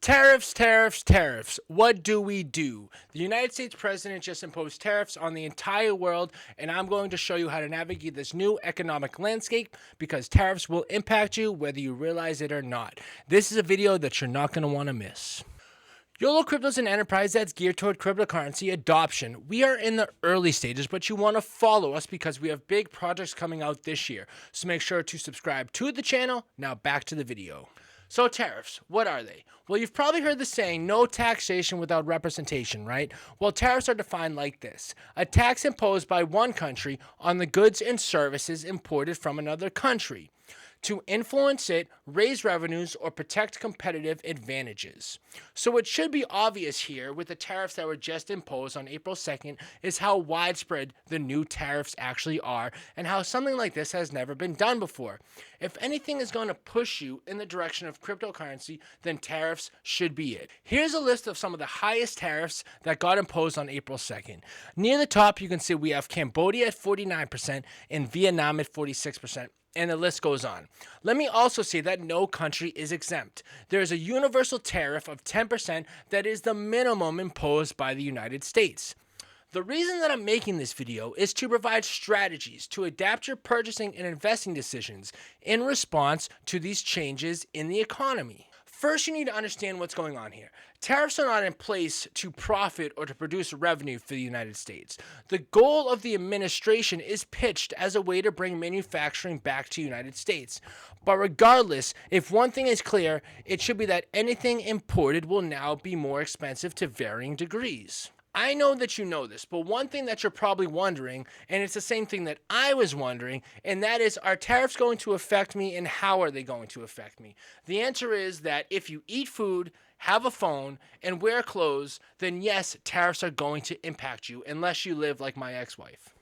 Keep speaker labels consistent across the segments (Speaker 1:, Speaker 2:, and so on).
Speaker 1: Tariffs, tariffs, tariffs. What do we do? The United States president just imposed tariffs on the entire world, and I'm going to show you how to navigate this new economic landscape because tariffs will impact you whether you realize it or not. This is a video that you're not going to want to miss. YOLO Crypto is an enterprise that's geared toward cryptocurrency adoption. We are in the early stages, but you want to follow us because we have big projects coming out this year. So make sure to subscribe to the channel. Now back to the video. So tariffs, what are they? Well, you've probably heard the saying, no taxation without representation, right? Well, tariffs are defined like this: a tax imposed by one country on the goods and services imported from another country to influence it, raise revenues, or protect competitive advantages. So it should be obvious here with the tariffs that were just imposed on April 2nd is how widespread the new tariffs actually are and how something like this has never been done before. If anything is going to push you in the direction of cryptocurrency, then tariffs should be it. Here's a list of some of the highest tariffs that got imposed on April 2nd. Near the top, you can see we have Cambodia at 49% and Vietnam at 46%. And the list goes on. Let me also say that no country is exempt. There is a universal tariff of 10% that is the minimum imposed by the United States. The reason that I'm making this video is to provide strategies to adapt your purchasing and investing decisions in response to these changes in the economy. First, you need to understand what's going on here. Tariffs are not in place to profit or to produce revenue for the United States. The goal of the administration is pitched as a way to bring manufacturing back to the United States. But regardless, if one thing is clear, it should be that anything imported will now be more expensive to varying degrees. I know that you know this, but one thing that you're probably wondering, and it's the same thing that I was wondering, and that is, are tariffs going to affect me and how are they going to affect me? The answer is that if you eat food, have a phone, and wear clothes, then yes, tariffs are going to impact you unless you live like my ex-wife.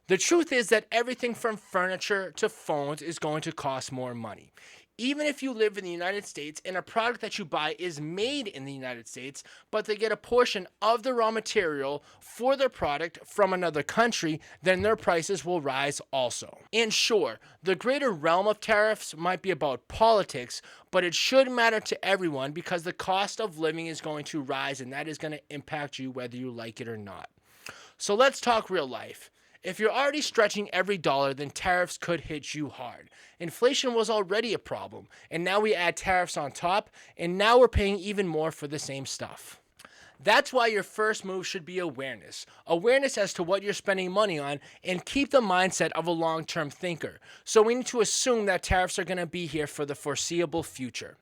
Speaker 1: The truth is that everything from furniture to phones is going to cost more money. Even if you live in the United States and a product that you buy is made in the United States, but they get a portion of the raw material for their product from another country, then their prices will rise also. And sure, the greater realm of tariffs might be about politics, but it should matter to everyone because the cost of living is going to rise and that is going to impact you whether you like it or not. So let's talk real life. If you're already stretching every dollar, then tariffs could hit you hard. Inflation was already a problem, and now we add tariffs on top, and now we're paying even more for the same stuff. That's why your first move should be awareness. Awareness as to what you're spending money on, and keep the mindset of a long-term thinker. So we need to assume that tariffs are going to be here for the foreseeable future.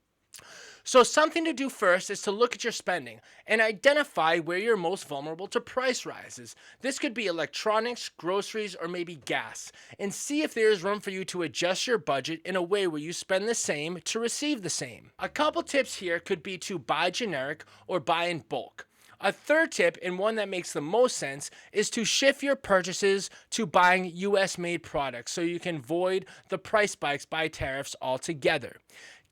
Speaker 1: So something to do first is to look at your spending and identify where you're most vulnerable to price rises. This could be electronics, groceries, or maybe gas, and see if there is room for you to adjust your budget in a way where you spend the same to receive the same. A couple tips here could be to buy generic or buy in bulk. A third tip, and one that makes the most sense, is to shift your purchases to buying US-made products so you can avoid the price spikes by tariffs altogether.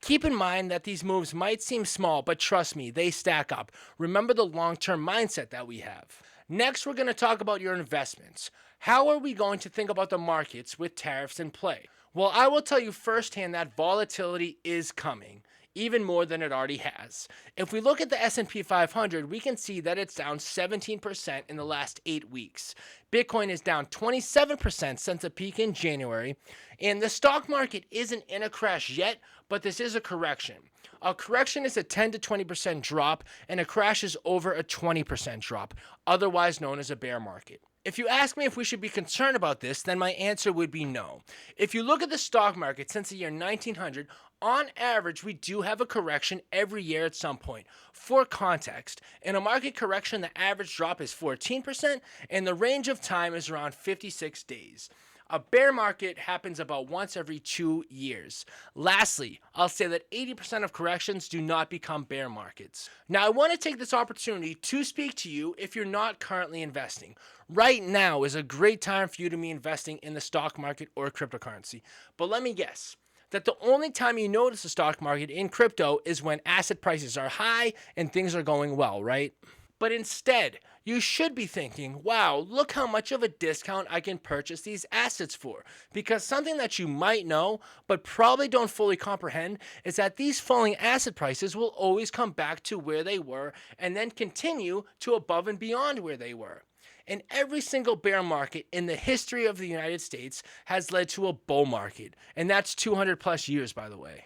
Speaker 1: Keep in mind that these moves might seem small, but trust me, they stack up. Remember the long-term mindset that we have. Next, we're going to talk about your investments. How are we going to think about the markets with tariffs in play? Well, I will tell you firsthand that volatility is coming, even more than it already has. If we look at the S&P 500, we can see that it's down 17% in the last 8 weeks. Bitcoin is down 27% since a peak in January, and the stock market isn't in a crash yet, but this is a correction. A correction is a 10 to 20% drop, and a crash is over a 20% drop, otherwise known as a bear market. If you ask me if we should be concerned about this, then my answer would be no. If you look at the stock market since the year 1900, on average, we do have a correction every year at some point. For context, in a market correction, the average drop is 14%, and the range of time is around 56 days. A bear market happens about once every 2 years. Lastly, I'll say that 80% of corrections do not become bear markets. Now, I want to take this opportunity to speak to you if you're not currently investing. Right now is a great time for you to be investing in the stock market or cryptocurrency. But let me guess that the only time you notice the stock market in crypto is when asset prices are high and things are going well, right? But instead, You should be thinking, wow, look how much of a discount I can purchase these assets for. Because something that you might know, but probably don't fully comprehend, is that these falling asset prices will always come back to where they were and then continue to above and beyond where they were. And every single bear market in the history of the United States has led to a bull market. And that's 200 plus years, by the way.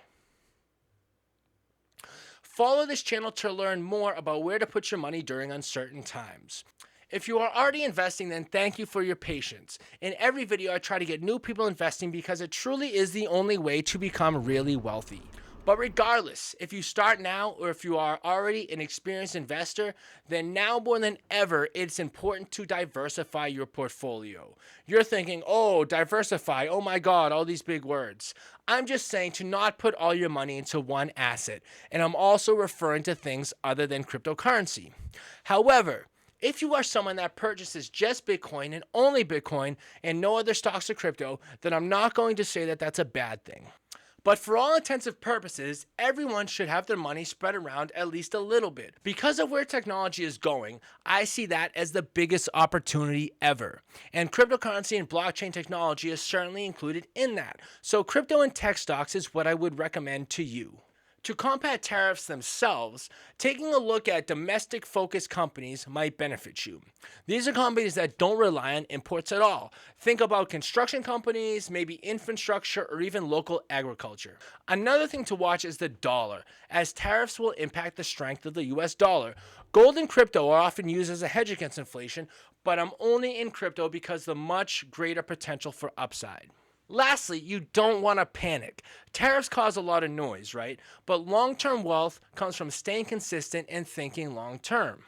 Speaker 1: Follow this channel to learn more about where to put your money during uncertain times. If you are already investing, then thank you for your patience. In every video, I try to get new people investing because it truly is the only way to become really wealthy. But regardless, if you start now or if you are already an experienced investor, then now more than ever, it's important to diversify your portfolio. You're thinking, oh, diversify, oh my God, all these big words. I'm just saying to not put all your money into one asset, and I'm also referring to things other than cryptocurrency. However, if you are someone that purchases just Bitcoin and only Bitcoin and no other stocks or crypto, then I'm not going to say that that's a bad thing. But for all intensive purposes, everyone should have their money spread around at least a little bit. Because of where technology is going, I see that as the biggest opportunity ever. And cryptocurrency and blockchain technology is certainly included in that. So crypto and tech stocks is what I would recommend to you. To combat tariffs themselves, taking a look at domestic-focused companies might benefit you. These are companies that don't rely on imports at all. Think about construction companies, maybe infrastructure, or even local agriculture. Another thing to watch is the dollar, as tariffs will impact the strength of the US dollar. Gold and crypto are often used as a hedge against inflation, but I'm only in crypto because of the much greater potential for upside. Lastly, you don't want to panic. Tariffs cause a lot of noise, right? But long-term wealth comes from staying consistent and thinking long-term.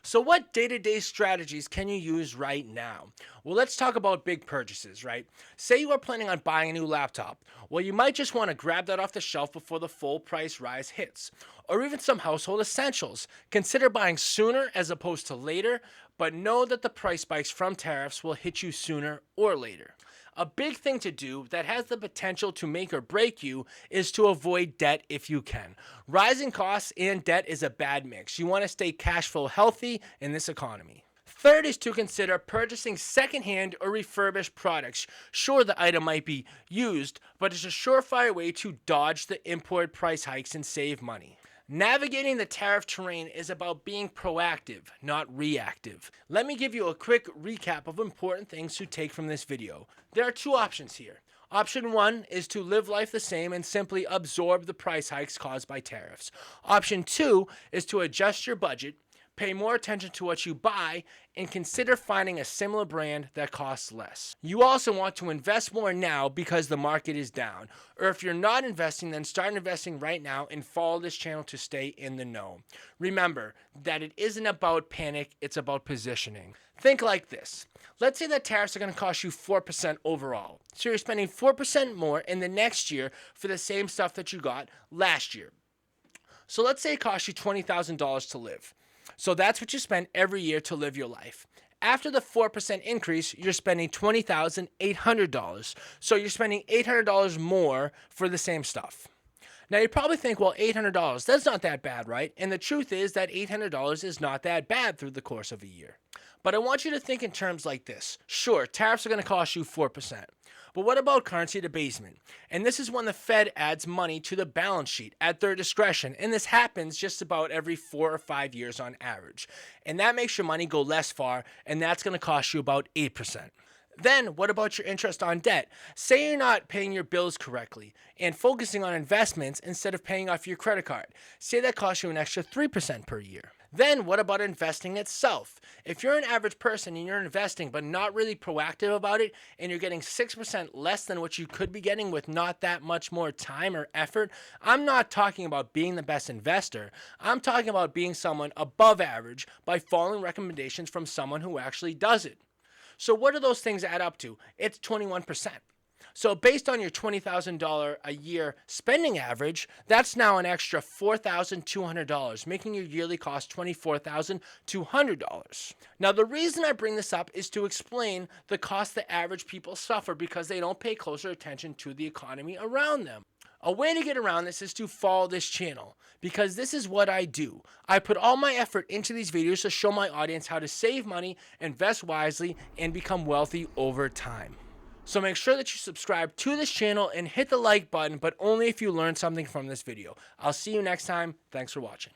Speaker 1: So what day-to-day strategies can you use right now? Well, let's talk about big purchases, right? Say you are planning on buying a new laptop. Well, you might just want to grab that off the shelf before the full price rise hits. Or even some household essentials. Consider buying sooner as opposed to later, but know that the price spikes from tariffs will hit you sooner or later. A big thing to do that has the potential to make or break you is to avoid debt if you can. Rising costs and debt is a bad mix. You want to stay cash flow healthy in this economy. Third is to consider purchasing secondhand or refurbished products. Sure, the item might be used, but it's a surefire way to dodge the import price hikes and save money. Navigating the tariff terrain is about being proactive, not reactive. Let me give you a quick recap of important things to take from this video. There are two options here. Option 1 is to live life the same and simply absorb the price hikes caused by tariffs. Option 2 is to adjust your budget, pay more attention to what you buy, and consider finding a similar brand that costs less. You also want to invest more now because the market is down. Or if you're not investing, then start investing right now and follow this channel to stay in the know. Remember that it isn't about panic, it's about positioning. Think like this. Let's say that tariffs are going to cost you 4% overall. So you're spending 4% more in the next year for the same stuff that you got last year. So let's say it costs you $20,000 to live. So that's what you spend every year to live your life. After the 4% increase, you're spending $20,800. So you're spending $800 more for the same stuff. Now you probably think, well, $800, that's not that bad, right? And the truth is that $800 is not that bad through the course of a year. But I want you to think in terms like this. Sure, tariffs are going to cost you 4%. But what about currency debasement? And this is when the Fed adds money to the balance sheet at their discretion. And this happens just about every 4 or 5 years on average. And that makes your money go less far, and that's going to cost you about 8%. Then, what about your interest on debt? Say you're not paying your bills correctly and focusing on investments instead of paying off your credit card. Say that costs you an extra 3% per year. Then, what about investing itself? If you're an average person and you're investing but not really proactive about it and you're getting 6% less than what you could be getting with not that much more time or effort, I'm not talking about being the best investor. I'm talking about being someone above average by following recommendations from someone who actually does it. So what do those things add up to? It's 21%. So based on your $20,000 a year spending average, that's now an extra $4,200, making your yearly cost $24,200. Now the reason I bring this up is to explain the cost that average people suffer because they don't pay closer attention to the economy around them. A way to get around this is to follow this channel, because this is what I do. I put all my effort into these videos to show my audience how to save money, invest wisely, and become wealthy over time. So make sure that you subscribe to this channel and hit the like button, but only if you learned something from this video. I'll see you next time. Thanks for watching.